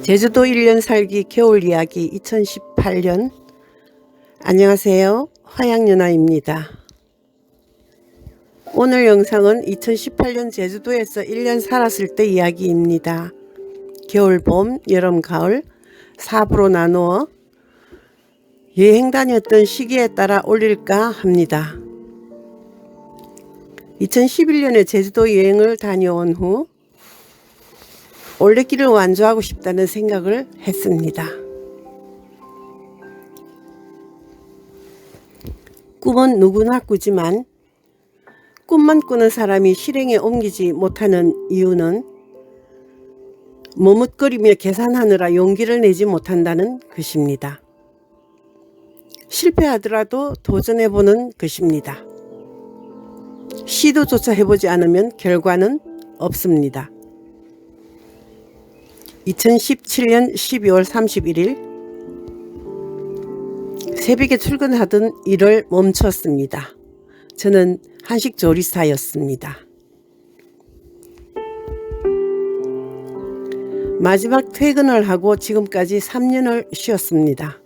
제주도 1년 살기 겨울 이야기 2018년. 안녕하세요, 화양연아입니다. 오늘 영상은 2018년 제주도에서 1년 살았을 때 이야기입니다. 겨울, 봄, 여름, 가을 4부로 나누어 여행 다녔던 시기에 따라 올릴까 합니다. 2011년에 제주도 여행을 다녀온 후 올레길을 완주하고 싶다는 생각을 했습니다. 꿈은 누구나 꾸지만 꿈만 꾸는 사람이 실행에 옮기지 못하는 이유는 머뭇거리며 계산하느라 용기를 내지 못한다는 것입니다. 실패하더라도 도전해보는 것입니다. 시도조차 해보지 않으면 결과는 없습니다. 2017년 12월 31일 새벽에 출근하던 일을 멈췄습니다. 저는 한식 조리사였습니다. 마지막 퇴근을 하고 지금까지 3년을 쉬었습니다.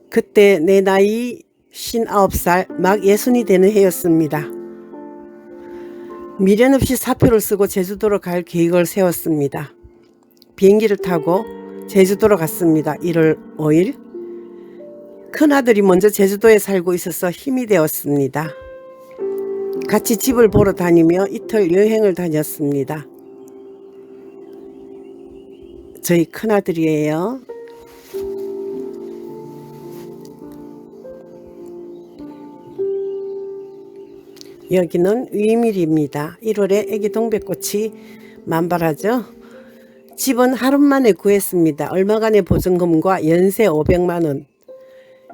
그때 내 나이 59살, 막 60이 되는 해였습니다. 미련 없이 사표를 쓰고 제주도로 갈 계획을 세웠습니다. 비행기를 타고 제주도로 갔습니다. 1월 5일. 큰아들이 먼저 제주도에 살고 있어서 힘이 되었습니다. 같이 집을 보러 다니며 이틀 여행을 다녔습니다. 저희 큰아들이에요. 여기는 위밀입니다. 1월에 애기 동백꽃이 만발하죠. 집은 하루 만에 구했습니다. 얼마간의 보증금과 연세 500만원,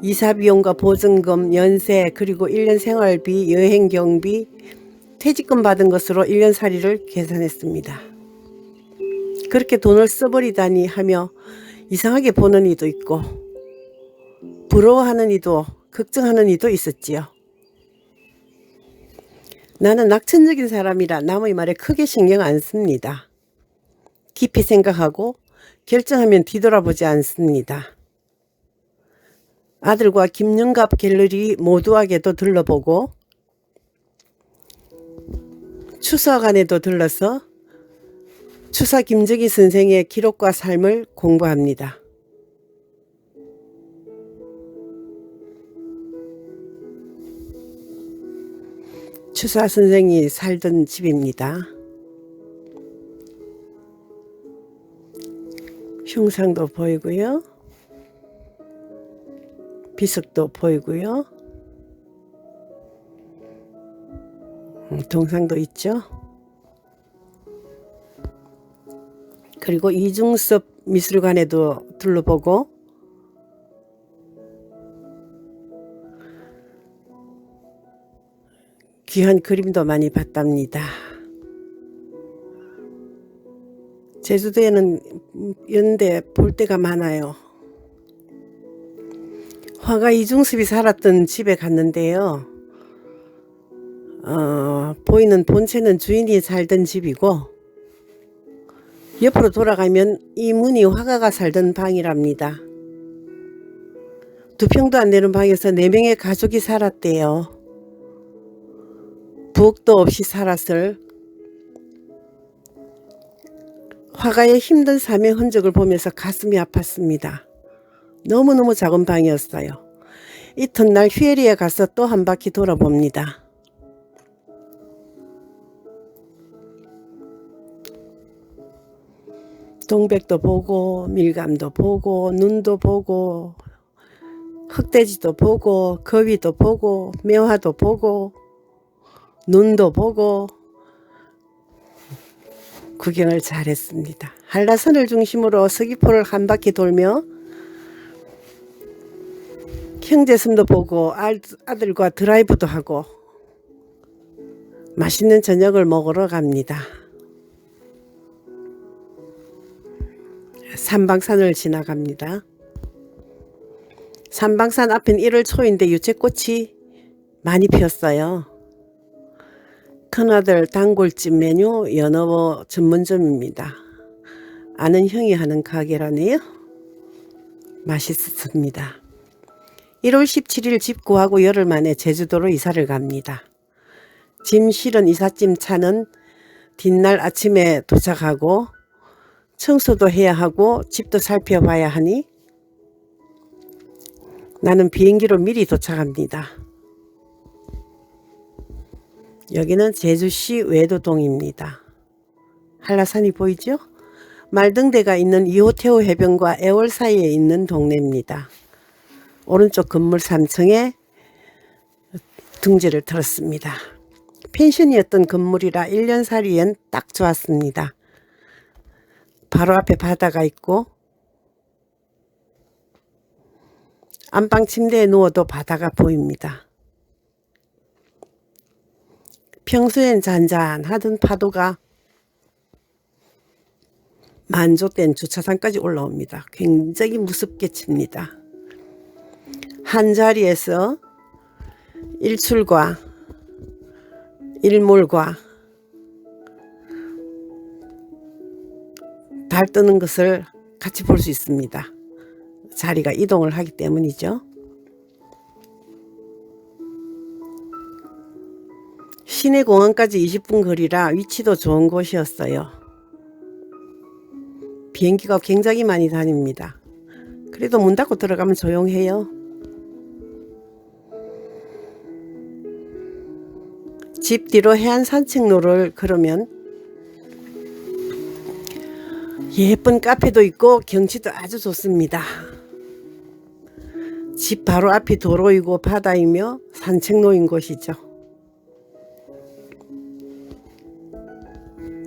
이사비용과 보증금, 연세, 그리고 1년 생활비, 여행경비, 퇴직금 받은 것으로 1년 살이를 계산했습니다. 그렇게 돈을 써버리다니 하며 이상하게 보는 이도 있고 부러워하는 이도, 걱정하는 이도 있었지요. 나는 낙천적인 사람이라 남의 말에 크게 신경 안 씁니다. 깊이 생각하고 결정하면 뒤돌아보지 않습니다. 아들과 김영갑 갤러리 모두에게도 들러보고 추사관에도 들러서 추사 김정희 선생의 기록과 삶을 공부합니다. 추사 선생이 살던 집입니다. 흉상도 보이고요. 비석도 보이고요. 동상도 있죠. 그리고 이중섭 미술관에도 둘러보고 귀한 그림도 많이 봤답니다. 제주도에는 연대 볼 데가 많아요. 화가 이중섭이 살았던 집에 갔는데요. 보이는 본체는 주인이 살던 집이고 옆으로 돌아가면 이 문이 화가가 살던 방이랍니다. 2평도 안 되는 방에서 4명의 가족이 살았대요. 부엌도 없이 살았을 화가의 힘든 삶의 흔적을 보면서 가슴이 아팠습니다. 너무너무 작은 방이었어요. 이튿날 휴에리에 가서 또 한 바퀴 돌아봅니다. 동백도 보고 밀감도 보고 눈도 보고 흑돼지도 보고 거위도 보고 매화도 보고 눈도 보고 구경을 잘했습니다. 한라산을 중심으로 서귀포를 한 바퀴 돌며 형제섬도 보고 아들과 드라이브도 하고 맛있는 저녁을 먹으러 갑니다. 삼방산을 지나갑니다. 삼방산 앞엔 1월 초인데 유채꽃이 많이 피었어요. 큰아들 단골집 메뉴 연어버 전문점입니다. 아는 형이 하는 가게라네요. 맛있었습니다. 1월 17일 집 구하고 열흘 만에 제주도로 이사를 갑니다. 짐 실은 이삿짐 차는 뒷날 아침에 도착하고 청소도 해야 하고 집도 살펴봐야 하니 나는 비행기로 미리 도착합니다. 여기는 제주시 외도동입니다. 한라산이 보이죠? 말등대가 있는 이호태우 해변과 애월 사이에 있는 동네입니다. 오른쪽 건물 3층에 둥지를 틀었습니다. 펜션이었던 건물이라 1년 살이엔 딱 좋았습니다. 바로 앞에 바다가 있고 안방 침대에 누워도 바다가 보입니다. 평소엔 잔잔하던 파도가 만조된 주차장까지 올라옵니다. 굉장히 무섭게 칩니다. 한 자리에서 일출과 일몰과 달 뜨는 것을 같이 볼 수 있습니다. 자리가 이동을 하기 때문이죠. 시내 공항까지 20분 거리라 위치도 좋은 곳이었어요. 비행기가 굉장히 많이 다닙니다. 그래도 문 닫고 들어가면 조용해요. 집 뒤로 해안 산책로를 걸으면 예쁜 카페도 있고 경치도 아주 좋습니다. 집 바로 앞이 도로이고 바다이며 산책로인 곳이죠.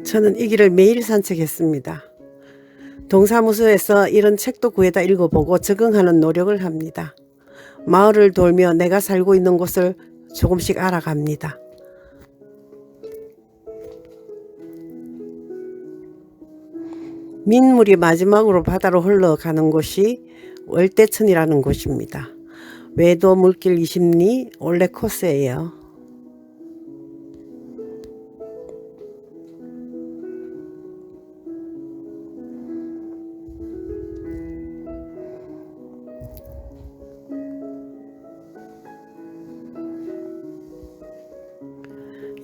저는 이 길을 매일 산책했습니다. 동사무소에서 이런 책도 구해다 읽어보고 적응하는 노력을 합니다. 마을을 돌며 내가 살고 있는 곳을 조금씩 알아갑니다. 민물이 마지막으로 바다로 흘러가는 곳이 월대천이라는 곳입니다. 외도 물길 20리 올레 코스예요.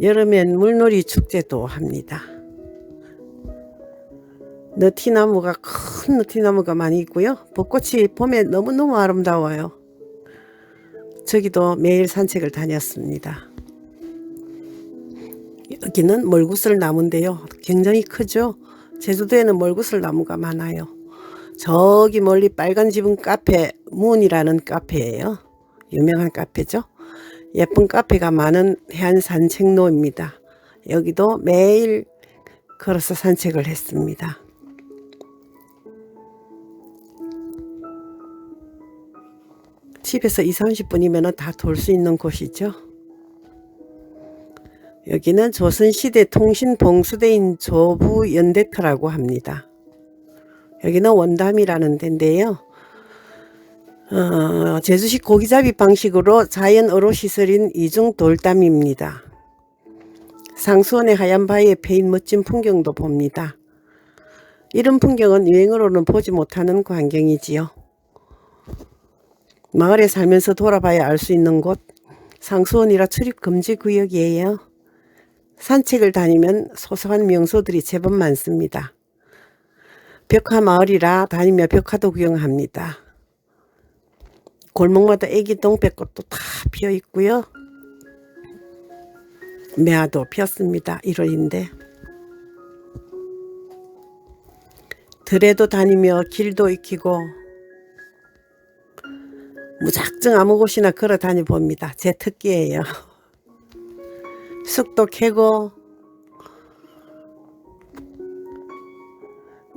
여름엔 물놀이 축제도 합니다. 너티나무가 큰 너티나무가 많이 있고요. 벚꽃이 봄에 너무너무 아름다워요. 저기도 매일 산책을 다녔습니다. 여기는 멀구슬 나무인데요. 굉장히 크죠. 제주도에는 멀구슬 나무가 많아요. 저기 멀리 빨간 지붕 카페 문이라는 카페예요. 유명한 카페죠. 예쁜 카페가 많은 해안 산책로입니다. 여기도 매일 걸어서 산책을 했습니다. 집에서 20-30분이면 다 돌 수 있는 곳이죠. 여기는 조선시대 통신봉수대인 조부연대터라고 합니다. 여기는 원담이라는 데인데요. 제주식 고기잡이 방식으로 자연 어로시설인 이중 돌담입니다. 상수원의 하얀 바위에 패인 멋진 풍경도 봅니다. 이런 풍경은 여행으로는 보지 못하는 광경이지요. 마을에 살면서 돌아봐야 알 수 있는 곳, 상수원이라 출입 금지 구역이에요. 산책을 다니면 소소한 명소들이 제법 많습니다. 벽화 마을이라 다니며 벽화도 구경합니다. 골목마다 애기 동백꽃도 다 피어 있고요. 매화도 피었습니다. 1월인데. 들에도 다니며 길도 익히고 무작정 아무 곳이나 걸어 다니 봅니다. 제 특기예요. 쑥도 캐고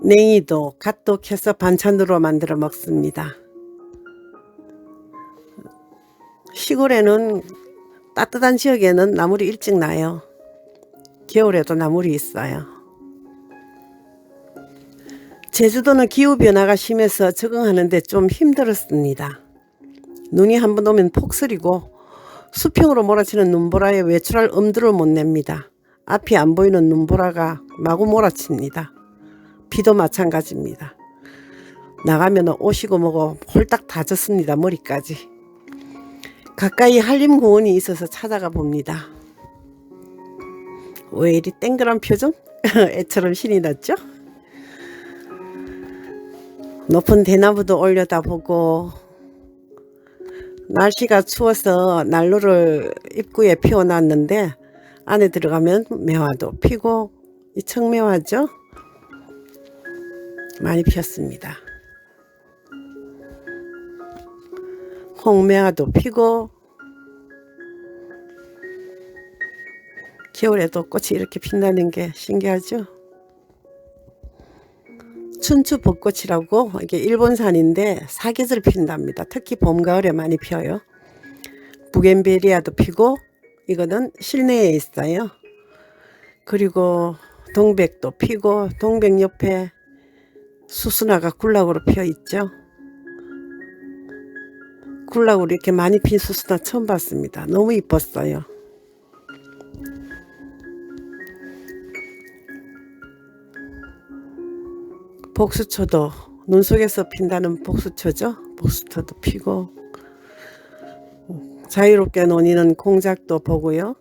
냉이도 갓도 캐서 반찬으로 만들어 먹습니다. 시골에는 따뜻한 지역에는 나물이 일찍 나요. 겨울에도 나물이 있어요. 제주도는 기후변화가 심해서 적응하는데 좀 힘들었습니다. 눈이 한번 오면 폭설이고 수평으로 몰아치는 눈보라에 외출할 엄두를 못 냅니다. 앞이 안 보이는 눈보라가 마구 몰아칩니다. 비도 마찬가지입니다. 나가면 옷이고 뭐고 홀딱 다 젖습니다. 머리까지. 가까이 한림공원이 있어서 찾아가 봅니다. 왜 이리 땡그란 표정? 애처럼 신이 났죠? 높은 대나무도 올려다보고, 날씨가 추워서 난로를 입구에 피워놨는데 안에 들어가면 매화도 피고, 이 청매화죠? 많이 피었습니다. 홍매화도 피고, 겨울에도 꽃이 이렇게 빛나는 게 신기하죠? 춘추 벚꽃이라고, 이게 일본산인데 사계절 핀답니다. 특히 봄, 가을에 많이 피어요. 부겐베리아도 피고, 이거는 실내에 있어요. 그리고 동백도 피고, 동백 옆에 수수나가 굴락으로 피어 있죠. 굴락으로 이렇게 많이 핀 수수나 처음 봤습니다. 너무 이뻤어요. 복수초도, 눈 속에서 핀다는 복수초죠. 복수초도 피고, 자유롭게 노니는 공작도 보고요.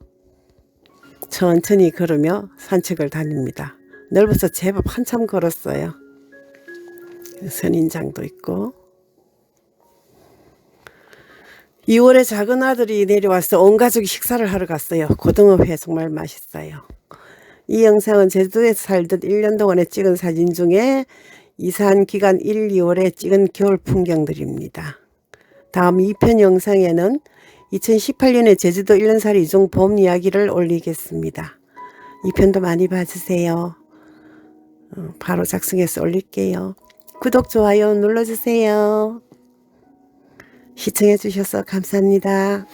천천히 걸으며 산책을 다닙니다. 넓어서 제법 한참 걸었어요. 선인장도 있고. 2월에 작은 아들이 내려와서 온 가족이 식사를 하러 갔어요. 고등어회 정말 맛있어요. 이 영상은 제주도에서 살던 1년 동안에 찍은 사진 중에 이산 기간 1, 2월에 찍은 겨울 풍경들입니다. 다음 2편 영상에는 2018년에 제주도 1년살이 이중 봄 이야기를 올리겠습니다. 2편도 많이 봐주세요. 바로 작성해서 올릴게요. 구독, 좋아요 눌러주세요. 시청해 주셔서 감사합니다.